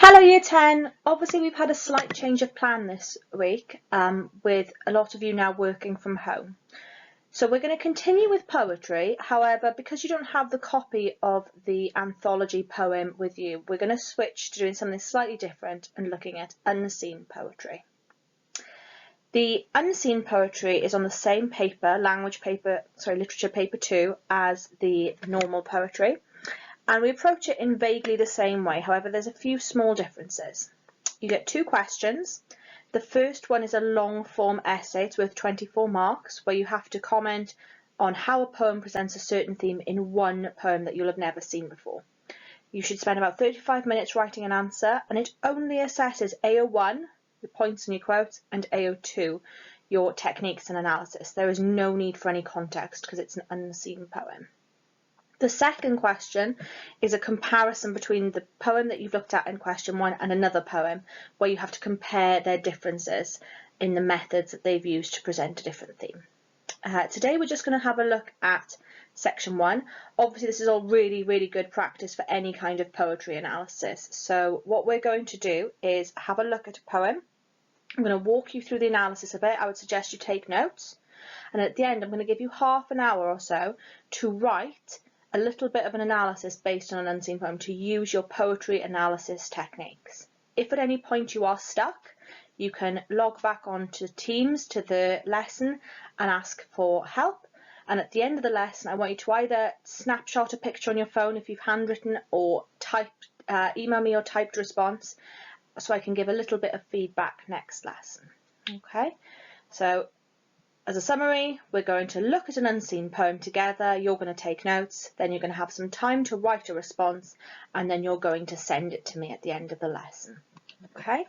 Hello Year 10. Obviously we've had a slight change of plan this week with a lot of you now working from home. So we're going to continue with poetry, however, because you don't have the copy of the anthology poem with you, we're going to switch to doing something slightly different and looking at unseen poetry. The unseen poetry is on the same paper, literature paper 2, as the normal poetry. And we approach it in vaguely the same way, however there's a few small differences. You get 2 questions. The first one is a long form essay, it's worth 24 marks, where you have to comment on how a poem presents a certain theme in one poem that you'll have never seen before. You should spend about 35 minutes writing an answer, and it only assesses AO1, your points and your quotes, and AO2, your techniques and analysis. There is no need for any context because it's an unseen poem. The second question is a comparison between the poem that you've looked at in question 1 and another poem, where you have to compare their differences in the methods that they've used to present a different theme. Today we're just going to have a look at section 1. Obviously this is all really good practice for any kind of poetry analysis. So what we're going to do is have a look at a poem. I'm going to walk you through the analysis of it. I would suggest you take notes. And at the end I'm going to give you half an hour or so to write a little bit of an analysis based on an unseen poem to use your poetry analysis techniques. If at any point you are stuck, you can log back onto Teams to the lesson and ask for help. And at the end of the lesson, I want you to either snapshot a picture on your phone if you've handwritten, or email me your typed response so I can give a little bit of feedback next lesson. Okay, so as a summary, we're going to look at an unseen poem together, you're going to take notes, then you're going to have some time to write a response, and then you're going to send it to me at the end of the lesson. Okay?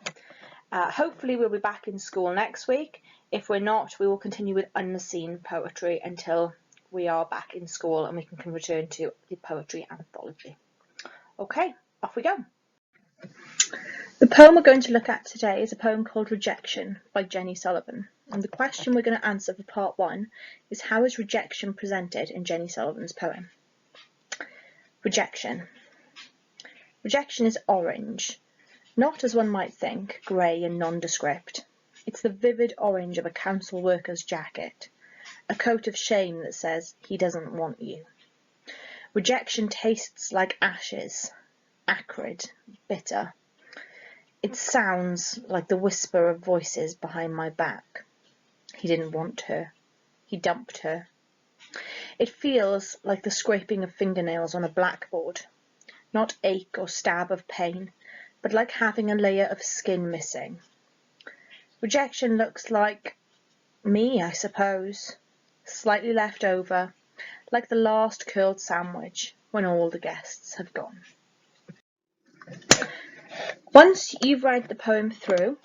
Hopefully we'll be back in school next week. If we're not, we will continue with unseen poetry until we are back in school and we can return to the poetry anthology. Okay, off we go. The poem we're going to look at today is a poem called Rejection by Jenny Sullivan. And the question we're going to answer for part 1 is, how is rejection presented in Jenny Sullivan's poem? Rejection. Rejection is orange, not as one might think, grey and nondescript. It's the vivid orange of a council worker's jacket, a coat of shame that says he doesn't want you. Rejection tastes like ashes, acrid, bitter. It sounds like the whisper of voices behind my back. He didn't want her. He dumped her. It feels like the scraping of fingernails on a blackboard. Not ache or stab of pain, but like having a layer of skin missing. Rejection looks like me, I suppose. Slightly left over, like the last curled sandwich when all the guests have gone. Once you've read the poem through,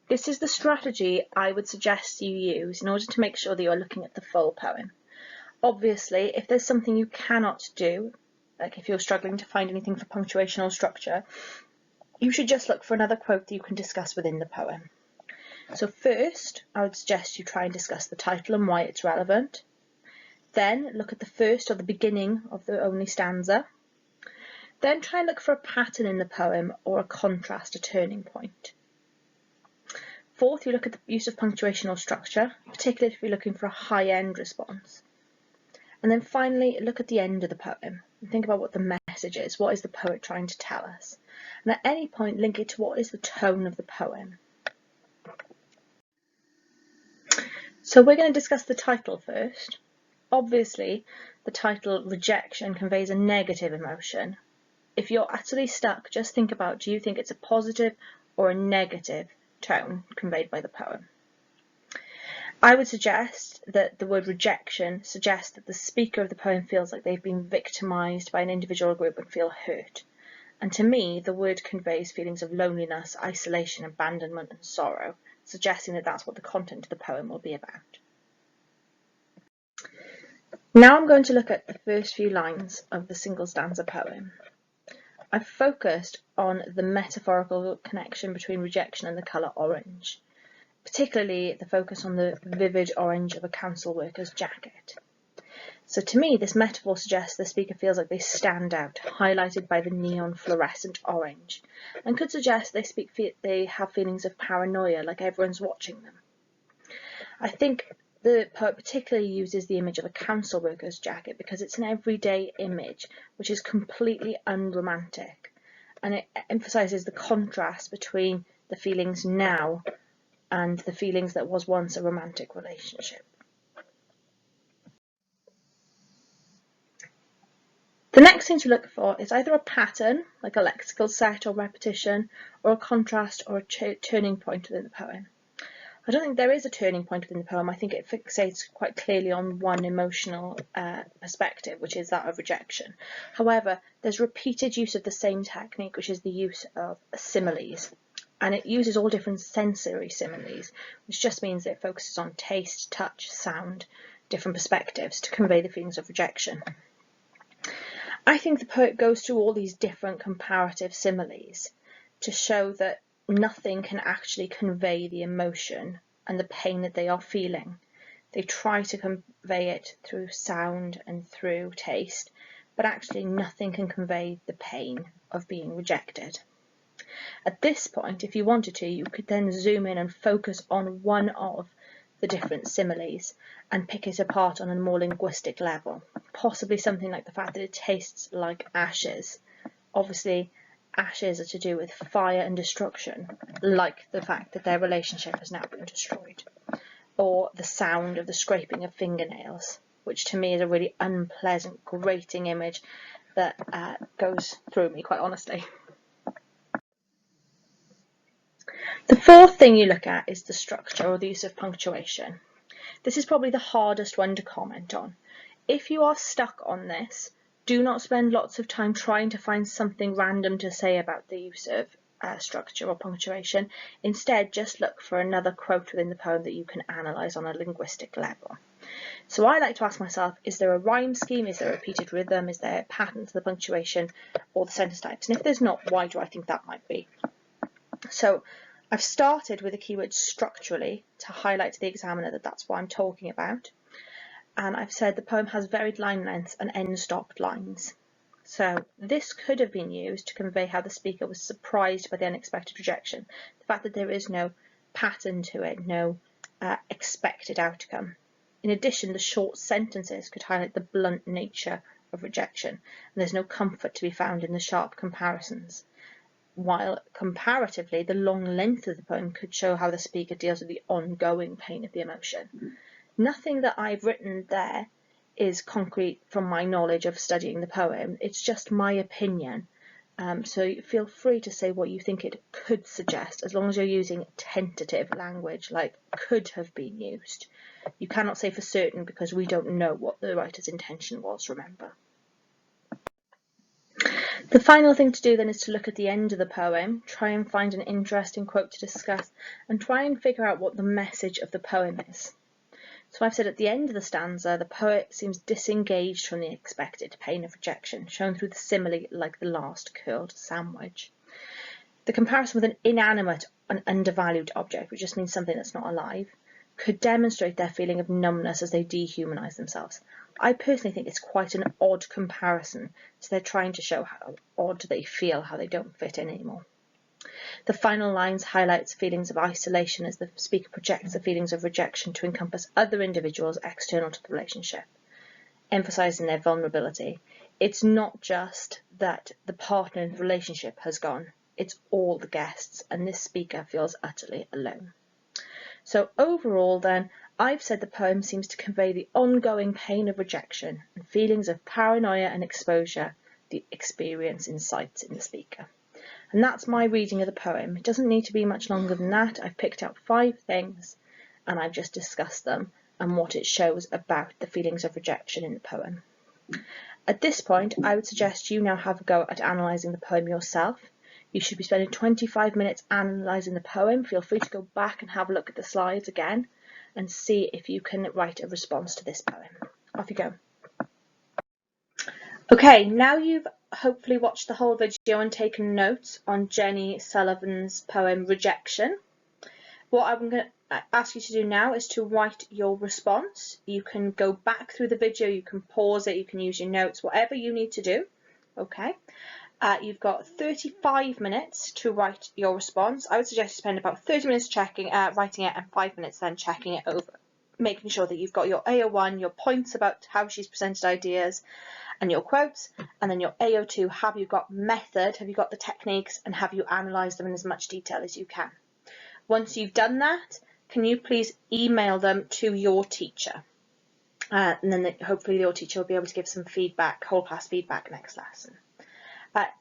this is the strategy I would suggest you use in order to make sure that you're looking at the full poem. Obviously, if there's something you cannot do, like if you're struggling to find anything for punctuation or structure, you should just look for another quote that you can discuss within the poem. So first, I would suggest you try and discuss the title and why it's relevant. Then look at the first or the beginning of the only stanza. Then try and look for a pattern in the poem or a contrast, a turning point. Fourth, you look at the use of punctuation or structure, particularly if you're looking for a high-end response. And then finally, look at the end of the poem and think about what the message is. What is the poet trying to tell us? And at any point, link it to what is the tone of the poem. So we're going to discuss the title first. Obviously, the title Rejection conveys a negative emotion. If you're utterly stuck, just think about, do you think it's a positive or a negative tone conveyed by the poem? I would suggest that the word rejection suggests that the speaker of the poem feels like they've been victimised by an individual or group and feel hurt. And to me, the word conveys feelings of loneliness, isolation, abandonment and sorrow, suggesting that that's what the content of the poem will be about. Now I'm going to look at the first few lines of the single stanza poem. I've focused on the metaphorical connection between rejection and the colour orange, particularly the focus on the vivid orange of a council worker's jacket. So to me, this metaphor suggests the speaker feels like they stand out, highlighted by the neon fluorescent orange, and could suggest they have feelings of paranoia, like everyone's watching them. I think the poet particularly uses the image of a council worker's jacket because it's an everyday image which is completely unromantic, and it emphasises the contrast between the feelings now and the feelings that was once a romantic relationship. The next thing to look for is either a pattern, like a lexical set or repetition, or a contrast or a turning point within the poem. I don't think there is a turning point within the poem. I think it fixates quite clearly on one emotional perspective, which is that of rejection. However, there's repeated use of the same technique, which is the use of similes. And it uses all different sensory similes, which just means that it focuses on taste, touch, sound, different perspectives to convey the feelings of rejection. I think the poet goes through all these different comparative similes to show that nothing can actually convey the emotion and the pain that they are feeling. They try to convey it through sound and through taste, but actually nothing can convey the pain of being rejected. At this point, if you wanted to, you could then zoom in and focus on one of the different similes and pick it apart on a more linguistic level, possibly something like the fact that it tastes like ashes. Obviously, ashes are to do with fire and destruction, like the fact that their relationship has now been destroyed, or the sound of the scraping of fingernails, which to me is a really unpleasant, grating image that goes through me, quite honestly. The fourth thing you look at is the structure or the use of punctuation. This is probably the hardest one to comment on. If you are stuck on this, do not spend lots of time trying to find something random to say about the use of structure or punctuation. Instead, just look for another quote within the poem that you can analyse on a linguistic level. So I like to ask myself, is there a rhyme scheme? Is there a repeated rhythm? Is there a pattern to the punctuation or the sentence types? And if there's not, why do I think that might be? So I've started with the keyword structurally to highlight to the examiner that that's what I'm talking about. And I've said the poem has varied line lengths and end-stopped lines. So this could have been used to convey how the speaker was surprised by the unexpected rejection, the fact that there is no pattern to it, no expected outcome. In addition, the short sentences could highlight the blunt nature of rejection, and there's no comfort to be found in the sharp comparisons. While comparatively, the long length of the poem could show how the speaker deals with the ongoing pain of the emotion. Nothing that I've written there is concrete from my knowledge of studying the poem. It's just my opinion. So feel free to say what you think it could suggest, as long as you're using tentative language like could have been used. You cannot say for certain because we don't know what the writer's intention was, remember. The final thing to do then is to look at the end of the poem, try and find an interesting quote to discuss, and try and figure out what the message of the poem is. So I've said at the end of the stanza, the poet seems disengaged from the expected pain of rejection, shown through the simile like the last curled sandwich. The comparison with an inanimate and undervalued object, which just means something that's not alive, could demonstrate their feeling of numbness as they dehumanise themselves. I personally think it's quite an odd comparison, so they're trying to show how odd they feel, how they don't fit in anymore. The final lines highlights feelings of isolation as the speaker projects the feelings of rejection to encompass other individuals external to the relationship, emphasising their vulnerability. It's not just that the partner in the relationship has gone, it's all the guests, and this speaker feels utterly alone. So overall then, I've said the poem seems to convey the ongoing pain of rejection and feelings of paranoia and exposure the experience incites in the speaker. And that's my reading of the poem. It doesn't need to be much longer than that. I've picked out 5 things and I've just discussed them and what it shows about the feelings of rejection in the poem. At this point, I would suggest you now have a go at analysing the poem yourself. You should be spending 25 minutes analysing the poem. Feel free to go back and have a look at the slides again and see if you can write a response to this poem. Off you go. Okay, now you've hopefully watched the whole video and taken notes on Jenny Sullivan's poem Rejection. What I'm ask you to do now is to write your response. You can go back through the video, you can pause it, you can use your notes, whatever you need to do. Okay. You've got 35 minutes to write your response. I would suggest you spend about 30 minutes writing it, and 5 minutes then checking it over, making sure that you've got your AO1, your points about how she's presented ideas, and your quotes, and then your AO2, have you got method, have you got the techniques, and have you analysed them in as much detail as you can. Once you've done that, can you please email them to your teacher? And then hopefully your teacher will be able to give some feedback, whole class feedback next lesson.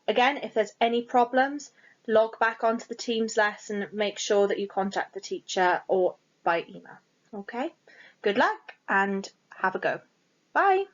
Again, if there's any problems, log back onto the Teams lesson, make sure that you contact the teacher or by email. Okay, good luck and have a go. Bye.